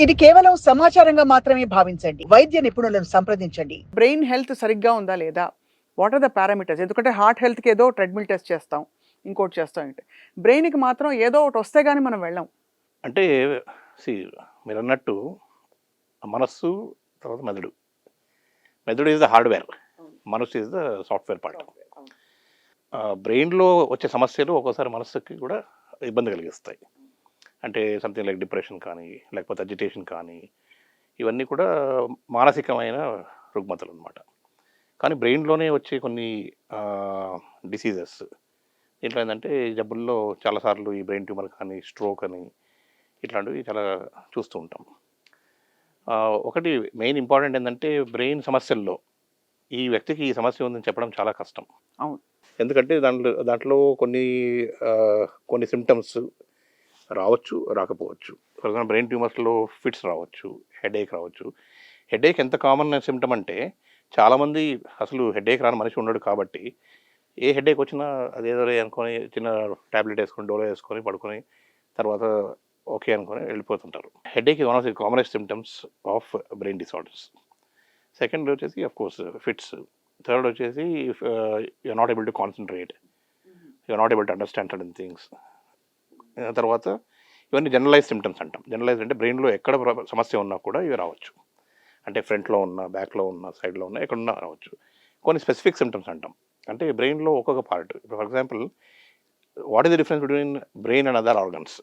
ఇది కేవలం సమాచారంగా మాత్రమే భావించండి. వైద్య నిపుణులను సంప్రదించండి. బ్రెయిన్ హెల్త్ సరిగ్గా ఉందా లేదా? What are the parameters? ఎందుకంటే హార్ట్ హెల్త్‌కి ఏదో ట్రెడ్‌మిల్ టెస్ట్ చేస్తాం. ఇంకోటి చేస్తాం అంటే. బ్రెయిన్‌కి మాత్రం ఏదో ఒకటి వస్తే గాని మనం వెళ్ళం. అంటే సీ మీరన్నట్టు మనస్సు తర్వాత మెదడు. మెదడు ఈజ్ ద హార్డ్‌వేర్. మనస్సు ఈజ్ ద సాఫ్ట్‌వేర్ పార్ట్. బ్రెయిన్‌లో వచ్చే సమస్యలు ఒక్కోసారి మనస్సుకి కూడా ఇబ్బంది కలిగిస్తాయి. అంటే సంథింగ్ లైక్ డిప్రెషన్ కానీ, లేకపోతే అజిటేషన్ కానీ, ఇవన్నీ కూడా మానసికమైన రుగ్మతలనమాట. కానీ బ్రెయిన్‌లోనే వచ్చే కొన్ని డిసీజెస్ దీంట్లో ఏందంటే ఈ జబ్బుల్లో చాలా సార్లు ఈ బ్రెయిన్ ట్యూమర్ కానీ, స్ట్రోక్ అని ఇట్లాంటివి చాలా చూస్తూ ఉంటాం. ఒకటి మెయిన్ ఇంపార్టెంట్ ఏందంటే బ్రెయిన్ సమస్యల్లో ఈ వ్యక్తికి ఈ సమస్య ఉందని చెప్పడం చాలా కష్టం. అవును. ఎందుకంటే దాంట్లో కొన్ని సిమ్టమ్స్ రావచ్చు, రాకపోవచ్చు. ఫర్ ఎగ్జాంపుల్ బ్రెయిన్ ట్యూమర్స్‌లో ఫిట్స్ రావచ్చు, హెడేక్ రావచ్చు. హెడేక్ ఎంత కామన్ సిమ్టమ్ అంటే చాలామంది అసలు హెడేక్ రాని మనిషి ఉండడు కాబట్టి ఏ హెడేక్ వచ్చినా అదేదోలే అనుకోని చిన్న టాబ్లెట్ వేసుకొని, డోలో వేసుకొని పడుకొని తర్వాత ఓకే అనుకొని వెళ్ళిపోతుంటారు. Headache is one of the commonest symptoms of brain disorders. Second వచ్చేసి అఫ్కోర్స్ ఫిట్స్. థర్డ్ వచ్చేసి you are not able to concentrate, you are not able to understand certain things. తర్వాత ఇవన్నీ జనరలైజ్ సిమ్టమ్స్ అంటాం. Generalise అంటే బ్రెయిన్లో ఎక్కడ సమస్య ఉన్నా కూడా ఇవి రావచ్చు. అంటే ఫ్రంట్లో ఉన్న, బ్యాక్లో ఉన్న, సైడ్లో ఉన్న ఎక్కడున్నా రావచ్చు. కొన్ని స్పెసిఫిక్ సిమ్టమ్స్ అంటాం. అంటే బ్రెయిన్లో ఒక్కొక్క part. For example what is the difference between brain and other organs?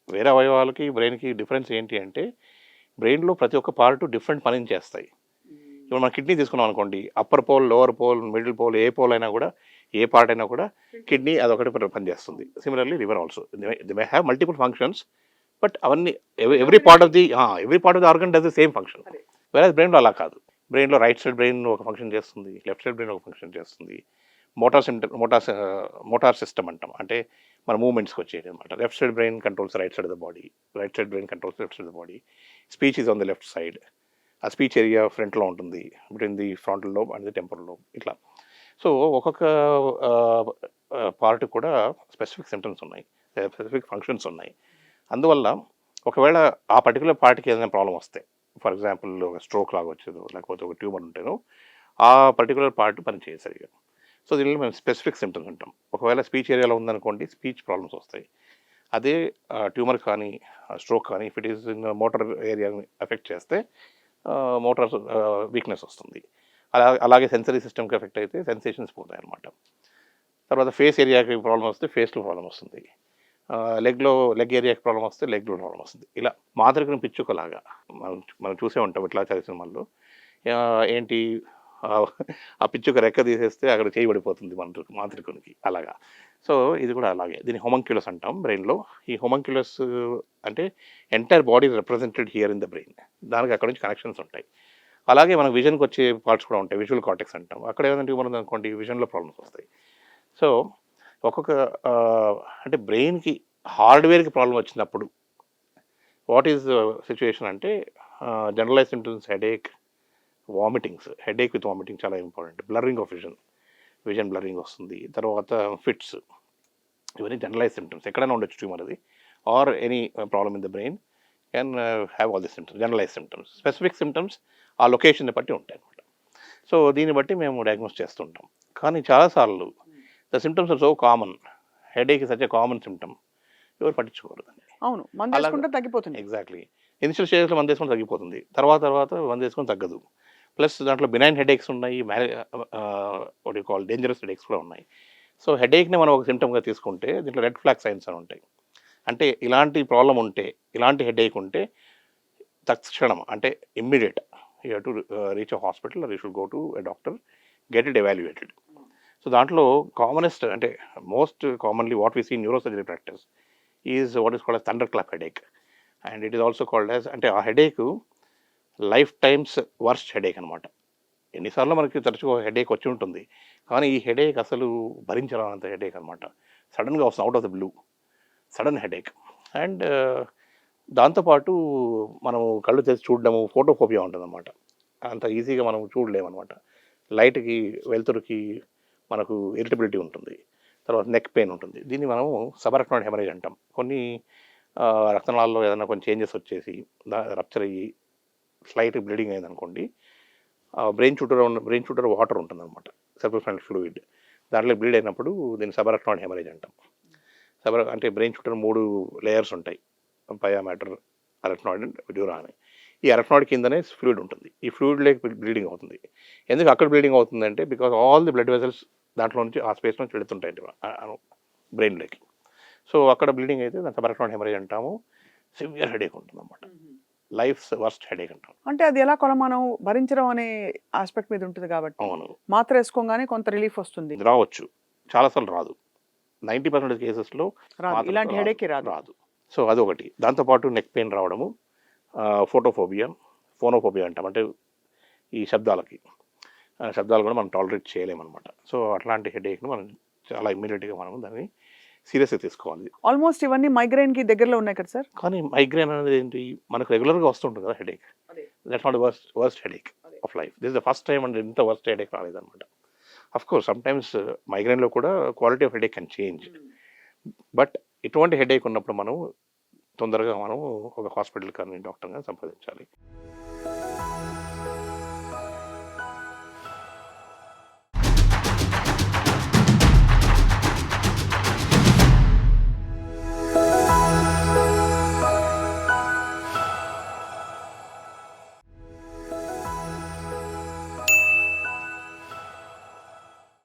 వేరే అవయవాలకి బ్రెయిన్కి డిఫరెన్స్ ఏంటి అంటే బ్రెయిన్లో ప్రతి ఒక్క పార్ట్ డిఫరెంట్ పనిని చేస్తాయి. ఇప్పుడు మన కిడ్నీ తీసుకున్నాం అనుకోండి, upper pole, lower pole, middle pole, ఏ పోల్ అయినా కూడా, ఏ పార్ట్ అయినా కూడా కిడ్నీ అదొకటి పనిచేస్తుంది. Similarly liver also they may have multiple functions, but అవన్నీ every part of the organ does the same function. వేరే బ్రెయిన్లో అలా కాదు. బ్రెయిన్లో రైట్ సైడ్ బ్రెయిన్ ఒక ఫంక్షన్ చేస్తుంది, లెఫ్ట్ సైడ్ బ్రెయిన్ ఒక ఫంక్షన్ చేస్తుంది. మోటార్ సిస్టమ్ అంటాం. అంటే మన మూవ్మెంట్స్కి వచ్చేది అనమాట. Left side brain controls right side of the body, right side brain controls left side of the body. Speech is on the left side. ఆ స్పీచ్ ఏరియా ఫ్రంట్లో ఉంటుంది, between the frontal lobe and the temporal lobe ఇట్లా. So ఒక్కొక్క part కూడా specific symptoms ఉన్నాయి, specific functions ఉన్నాయి. అందువల్ల ఒకవేళ ఆ పర్టికులర్ పార్ట్కి ఏదైనా ప్రాబ్లం వస్తే, ఫర్ ఎగ్జాంపుల్ ఒక స్ట్రోక్ లాగా వచ్చేదో లేకపోతే ఒక ట్యూమర్ ఉంటేనో ఆ పర్టికులర్ పార్ట్ పనిచేయదు సరిగా. సో దీనిలో మేము స్పెసిఫిక్ సిమ్టమ్స్ అంటాం. ఒకవేళ స్పీచ్ ఏరియాలో ఉందనుకోండి స్పీచ్ ప్రాబ్లమ్స్ వస్తాయి. అదే ట్యూమర్ కానీ స్ట్రోక్ కానీ if it is in motor ఏరియాని ఎఫెక్ట్ చేస్తే మోటార్ వీక్నెస్ వస్తుంది. అలాగే సెన్సరీ సిస్టమ్కి ఎఫెక్ట్ అయితే సెన్సేషన్స్ పోతాయి అన్నమాట. తర్వాత ఫేస్ ఏరియాకి ప్రాబ్లం వస్తే ఫేస్లో ప్రాబ్లం వస్తుంది. లెగ్ ఏరియాకి ప్రాబ్లం వస్తే లెగ్లో ప్రాబ్లం వస్తుంది. ఇలా మాతృకుని పిచ్చుకలాగా మనం మనం చూసే ఉంటాం ఇట్లా చదివిన సినిమాల్లో. ఏంటి ఆ పిచ్చుక రెక్క తీసేస్తే అక్కడ చేయి పడిపోతుంది మాతృకునికి అలాగా. సో ఇది కూడా అలాగే. దీన్ని హోమంక్యులస్ అంటాం బ్రెయిన్లో. ఈ హోమంక్యులస్ అంటే entire body represented here in the brain. దానికి అక్కడ నుంచి కనెక్షన్స్ ఉంటాయి. అలాగే మనకు విజన్కి వచ్చే పార్ట్స్ కూడా ఉంటాయి, విజువల్ కార్టెక్స్ అంటాం. అక్కడ ఏదైనా ట్యూమర్ ఉందనుకోండి విజన్లో ప్రాబ్లమ్స్ వస్తాయి. సో ఒక్కొక్క అంటే బ్రెయిన్కి హార్డ్వేర్కి ప్రాబ్లం వచ్చినప్పుడు వాట్ ఈజ్ సిచ్యువేషన్ అంటే generalise symptoms headache, vomitings. Headache with vomiting చాలా important. Blurring of vision blurring వస్తుంది. తర్వాత ఫిట్స్, ఇవన్నీ జనరలైజ్ సిమ్టమ్స్. ఎక్కడైనా ఉండొచ్చు ట్యూమర్ అది, or any problem in the brain can have all the symptoms, generalise symptoms. Specific symptoms ఆ లొకేషన్ని బట్టి ఉంటాయి అనమాట. సో దీన్ని బట్టి మేము డయాగ్నోస్ చేస్తుంటాం. కానీ చాలాసార్లు the symptoms are so common, headache is such a common symptom, ఎవరు పట్టించుకోరు దాన్ని. అవును. మందేసుకుంటే తగ్గిపోతుంది. ఎగ్జాక్ట్లీ. ఇనిషియల్ స్టేజ్లో మందు వేసుకొని తగ్గిపోతుంది, తర్వాత మందు వేసుకొని తగ్గదు. ప్లస్ దాంట్లో బినైన్ హెడేక్స్ ఉన్నాయి, what you call dangerous headaches కూడా ఉన్నాయి. సో హెడేక్ని మనం ఒక సిమ్టమ్గా తీసుకుంటే దీంట్లో రెడ్ ఫ్లాగ్ సైన్స్ అని ఉంటాయి. అంటే ఇలాంటి ప్రాబ్లం ఉంటే, ఇలాంటి హెడేక్ ఉంటే తక్షణం అంటే immediate you have to reach a hospital or you should go to a doctor, get it evaluated. So దాంట్లో కామనెస్ట్ అంటే most commonly what we see in neurosurgery practice is what is called as thunderclap headache. And it is also called as, అంటే ఆ headache lifetime's worst headache అనమాట. ఎన్నిసార్లు మనకి తరచుగా headache వచ్చి ఉంటుంది, కానీ ఈ హెడేక్ అసలు భరించరానంత హెడేక్ అనమాట. సడన్గా వస్తుంది, out of the blue sudden headache. And దాంతోపాటు మనం కళ్ళు తెరిచి చూడడము, ఫోటోఫోబియా ఉంటుందన్నమాట. అంత ఈజీగా మనం చూడలేమన్నమాట. లైట్కి వెలుతురుకి మనకు ఇరిటబిలిటీ ఉంటుంది. తర్వాత నెక్ పెయిన్ ఉంటుంది. దీన్ని మనము సబరక్నాయిడ్ హెమరేజ్ అంటాం. కొన్ని రక్తనాళాల్లో ఏదైనా కొంచెం చేంజెస్ వచ్చేసి రప్చర్ అయ్యి స్లైట్ బ్లీడింగ్ అయిందనుకోండి, బ్రెయిన్ చుట్టూరు వాటర్ ఉంటుందన్నమాట, సర్ఫేస్ ఫ్లూయిడ్. దాంట్లో బ్లీడ్ అయినప్పుడు దీన్ని సబరక్నాయిడ్ హెమరేజ్ అంటాం. అంటే బ్రెయిన్ చుట్టూ 3 లేయర్స్ ఉంటాయి, పయా మ్యాటర్, అరక్నాయిడ్ అండ్ డ్యూరా అని. ఈ అరక్నాయిడ్ కిందనే ఫ్లూయిడ్ ఉంటుంది. ఈ ఫ్లూయిడ్ లేక్ బ్లీడింగ్ అవుతుంది. ఎందుకు అక్కడ బ్లీడింగ్ అవుతుందంటే because all the blood vessels దాంట్లో నుంచి ఆ స్పేస్ నుంచి వెళుతుంటాయి బ్రెయిన్లోకి. సో అక్కడ బ్లీడింగ్ అయితే దాని సబరక్నాయిడ్ హెమరేజ్ అంటాము. సివియర్ హెడేక్ ఉంటుందన్నమాట, లైఫ్స్ వర్స్ట్ హెడేక్ అంటాం. అంటే అది ఎలా మనం భరించడం అనే ఆస్పెక్ట్ మీద ఉంటుంది కాబట్టి అవును, మాత్ర వేసుకోగానే కొంత రిలీఫ్ వస్తుంది. రావచ్చు, చాలాసార్లు రాదు. 90% కేసెస్లో రాదు, ఇలాంటి హెడేక్ రాదు. సో అదొకటి. దాంతోపాటు నెక్ పెయిన్ రావడము, ఫోనోఫోబియా అంటాం, అంటే ఈ శబ్దాలు కూడా మనం టాలరేట్ చేయలేమన్నమాట. సో అట్లాంటి హెడేక్ను మనం చాలా ఇమ్మీడియట్గా మనం దాన్ని సీరియస్గా తీసుకోవాలి. ఆల్మోస్ట్ ఇవన్నీ మైగ్రైన్ కి దగ్గరలో ఉన్నాయి కదా సార్. కానీ మైగ్రేన్ అనేది ఏంటి, మనకు రెగ్యులర్గా వస్తుంటుంది కదా headache. That's not worst headache of life. This the first time and ఇంత వర్స్ట్ హెడేక్ రాలేదన్నమాట. అఫ్ కోర్స్ సమ్టైమ్స్ మైగ్రేన్లో కూడా quality of headache can change. But ఇటువంటి హెడేక్ ఉన్నప్పుడు మనం తొందరగా ఒక హాస్పిటల్ కానీ డాక్టర్ కానీ సంప్రదించాలి.